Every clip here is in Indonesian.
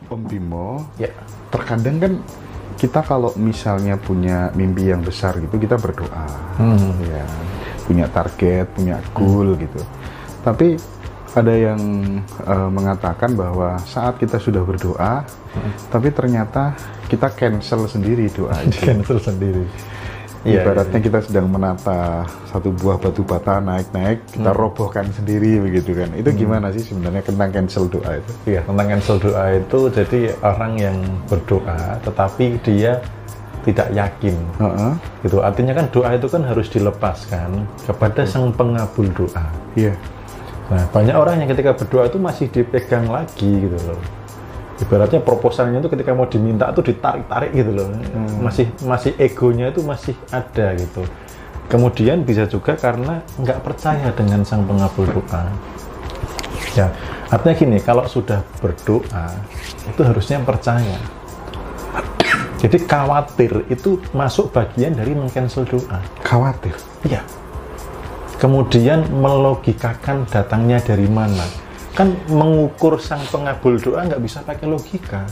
Om Bimo, Ya. terkadang kan kita kalau misalnya punya mimpi yang besar gitu, kita berdoa, ya, punya target, punya goal gitu. Tapi ada yang mengatakan bahwa saat kita sudah berdoa, tapi ternyata kita cancel sendiri doa itu. Cancel sendiri. Ibaratnya kita sedang menata satu buah batu bata naik-naik, kita robohkan sendiri begitu kan. Itu gimana sih sebenarnya tentang cancel doa itu? Iya, tentang cancel doa itu jadi orang yang berdoa tetapi dia tidak yakin. Gitu. Artinya kan doa itu kan harus dilepaskan kepada sang pengabul doa. Iya. Nah, banyak orang yang ketika berdoa itu masih dipegang lagi gitu loh. Ibaratnya proposalnya itu ketika mau diminta tuh ditarik-tarik gitu loh. Masih egonya itu masih ada gitu. Kemudian bisa juga karena nggak percaya dengan sang pengabul doa. Ya, artinya gini, kalau sudah berdoa itu harusnya percaya. Jadi khawatir itu masuk bagian dari meng-cancel doa. Khawatir? Iya. Kemudian melogikakan datangnya dari mana. Kan mengukur sang pengabul doa nggak bisa pakai logika.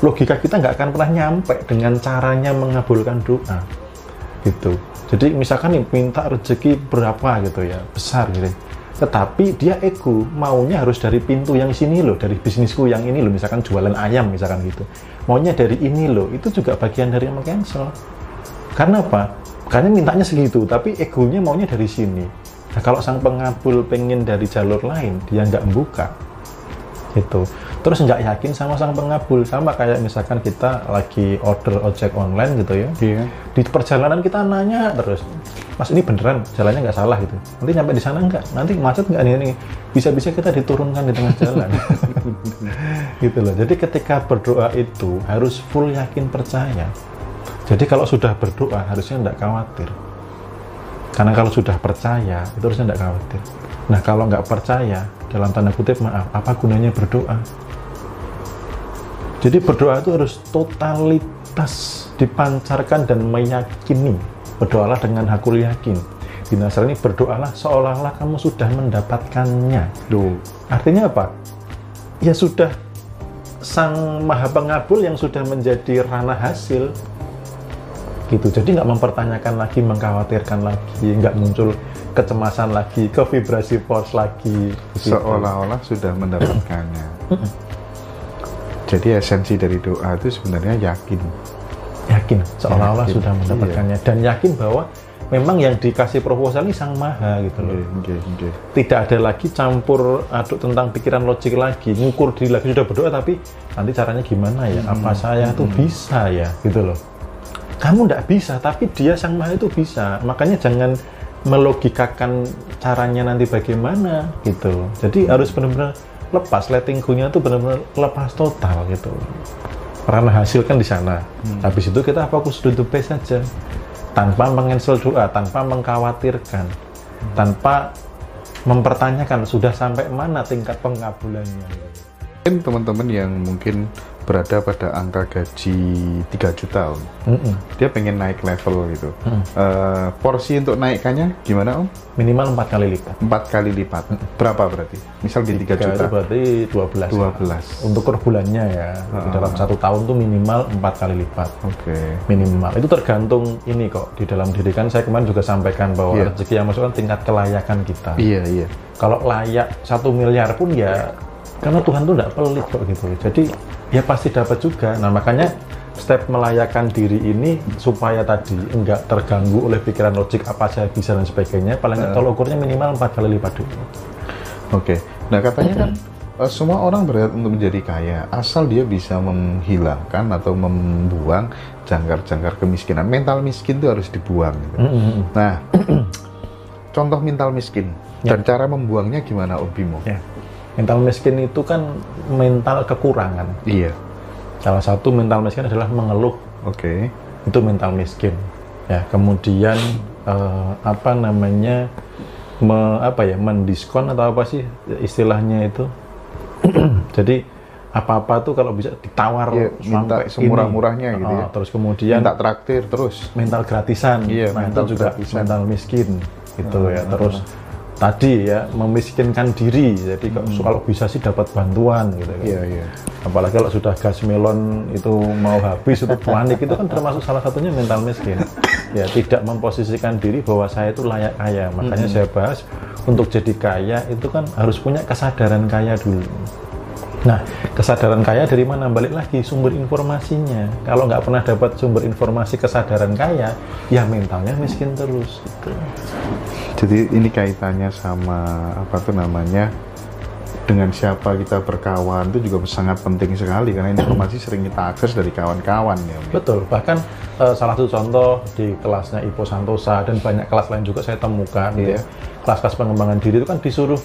Logika kita nggak akan pernah nyampe dengan caranya mengabulkan doa. Gitu. Jadi misalkan nih minta rezeki berapa gitu ya, besar gitu. Tetapi dia ego, maunya harus dari pintu yang sini loh, dari bisnisku yang ini loh, misalkan jualan ayam misalkan gitu. Maunya dari ini loh, itu juga bagian dari yang cancel. Karena apa? Karena mintanya segitu, tapi egonya maunya dari sini. Nah, kalau sang pengabul pengen dari jalur lain, dia nggak membuka. Gitu. Terus nggak yakin sama sang pengabul. Sama kayak misalkan kita lagi order ojek online gitu ya. Iya. Di perjalanan kita nanya terus, Mas ini beneran jalannya nggak salah gitu. Nanti nyampe di sana nggak? Nanti macet nggak nih? Bisa-bisa kita diturunkan di tengah jalan. Gitu loh. Jadi ketika berdoa itu harus full yakin percaya. Jadi kalau sudah berdoa harusnya nggak khawatir. Karena kalau sudah percaya, itu harusnya tidak khawatir. Nah, kalau nggak percaya, dalam tanda kutip, maaf, apa gunanya berdoa? Jadi berdoa itu harus totalitas dipancarkan dan meyakini. Berdoalah dengan hakul yakin. Di Nasrani, berdoalah seolah-olah kamu sudah mendapatkannya. Duh. Artinya apa? Ya sudah sang maha pengabul yang sudah menjadi ranah hasil. Gitu. Jadi nggak mempertanyakan lagi, mengkhawatirkan lagi, nggak muncul kecemasan lagi, ke vibrasi force lagi. Gitu. Seolah-olah sudah mendapatkannya. Jadi esensi dari doa itu sebenarnya yakin. Yakin, seolah-olah Yakin. sudah mendapatkannya. Dan yakin bahwa memang yang dikasih proposal ini sang maha gitu loh. Tidak ada lagi campur aduk tentang pikiran logik lagi, ngukur diri lagi, sudah berdoa tapi nanti caranya gimana ya? Apa saya tuh bisa ya? Gitu loh. Kamu tidak bisa, tapi dia sang maha itu bisa. Makanya jangan melogikakan caranya nanti bagaimana gitu. Jadi harus benar-benar lepas, letting go-nya itu benar-benar lepas total gitu. Karena hasil kan di sana. Habis itu kita fokus to the best saja. Tanpa meng-cancel doa, tanpa mengkhawatirkan, tanpa mempertanyakan sudah sampai mana tingkat pengkabulannya. Mungkin teman-teman yang mungkin berada pada angka gaji 3 juta Om, dia pengen naik level gitu. Porsi untuk naikkannya gimana Om? Minimal 4 kali lipat. 4 kali lipat. Berapa berarti? Misal di 3 juta. Itu berarti 12. 12. Untuk per bulannya ya. Dalam 1 tahun tuh minimal 4 kali lipat. Oke. Minimal. Itu tergantung ini kok. Di dalam diri kan saya kemarin juga sampaikan bahwa rezeki yang masuk kan tingkat kelayakan kita. Iya. Kalau layak 1 miliar pun ya karena Tuhan tuh nggak pelit kok gitu. Jadi ya pasti dapat juga. Nah makanya step melayakan diri ini supaya tadi enggak terganggu oleh pikiran logik apa saya bisa dan sebagainya. Paling nggak kalau ukurnya minimal 4 kali lipat dulu. Oke. Nah katanya kan semua orang berhak untuk menjadi kaya asal dia bisa menghilangkan atau membuang jangkar-jangkar kemiskinan. Mental miskin itu harus dibuang. Gitu. Nah contoh mental miskin dan cara membuangnya gimana Om Bimo? Ya. Mental miskin itu kan mental kekurangan. Iya. Salah satu mental miskin adalah mengeluh. Oke. Itu mental miskin. Ya, kemudian mendiskon atau apa sih istilahnya itu? Jadi apa-apa tuh kalau bisa ditawar minta semurah-murahnya gitu ya. Terus kemudian minta traktir terus. Mental gratisan. Iya, nah, mental itu juga gratisan. mental miskin gitu ya. Terus tadi ya memiskinkan diri. Jadi kalau bisa sih dapat bantuan gitu kan. Iya, iya. Apalagi kalau sudah gas melon itu mau habis itu panik, itu kan termasuk salah satunya mental miskin. Ya, tidak memposisikan diri bahwa saya itu layak kaya. Makanya saya bahas untuk jadi kaya itu kan harus punya kesadaran kaya dulu. Nah, kesadaran kaya dari mana? Balik lagi, sumber informasinya. Kalau nggak pernah dapat sumber informasi kesadaran kaya, ya mentalnya miskin terus. Gitu. Jadi ini kaitannya sama apa tuh namanya, dengan siapa kita berkawan itu juga sangat penting sekali, karena informasi sering kita akses dari kawan-kawan ya. Betul, bahkan salah satu contoh di kelasnya Ipo Santosa dan banyak kelas lain juga saya temukan gitu ya. Kelas-kelas pengembangan diri itu kan disuruh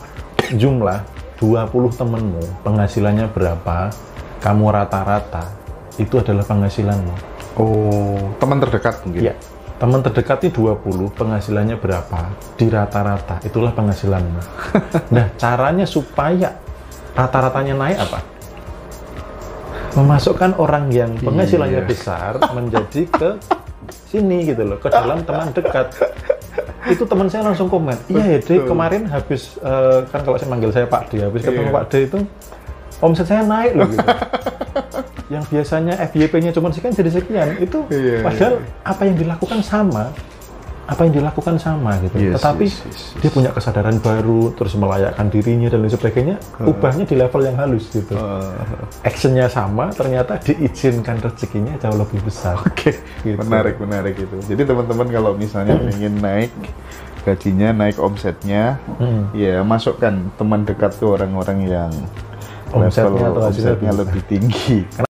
jumlah 20 temenmu, penghasilannya berapa, kamu rata-rata, itu adalah penghasilanmu. Oh, teman terdekat mungkin? Iya, teman terdekat itu 20, penghasilannya berapa, di rata-rata, itulah penghasilanmu. Nah, caranya supaya rata-ratanya naik apa? Memasukkan orang yang penghasilannya besar menjadi ke sini gitu loh, ke dalam teman dekat. Itu teman saya langsung komen, iya ya Dek, kemarin habis kan kalau saya manggil saya Pak D, habis ketemu Pak D itu omset saya naik loh gitu. Yang biasanya FYP-nya cuma sekian jadi sekian, itu padahal apa yang dilakukan sama gitu. Tetapi dia punya kesadaran baru, terus melayakkan dirinya dan lain sebagainya, ubahnya di level yang halus gitu. Actionnya sama, ternyata diizinkan rezekinya jauh lebih besar. Oke, gitu. Menarik itu. Jadi teman-teman kalau misalnya ingin naik gajinya, naik omsetnya, ya masukkan teman dekat tuh orang-orang yang omsetnya lebih tinggi.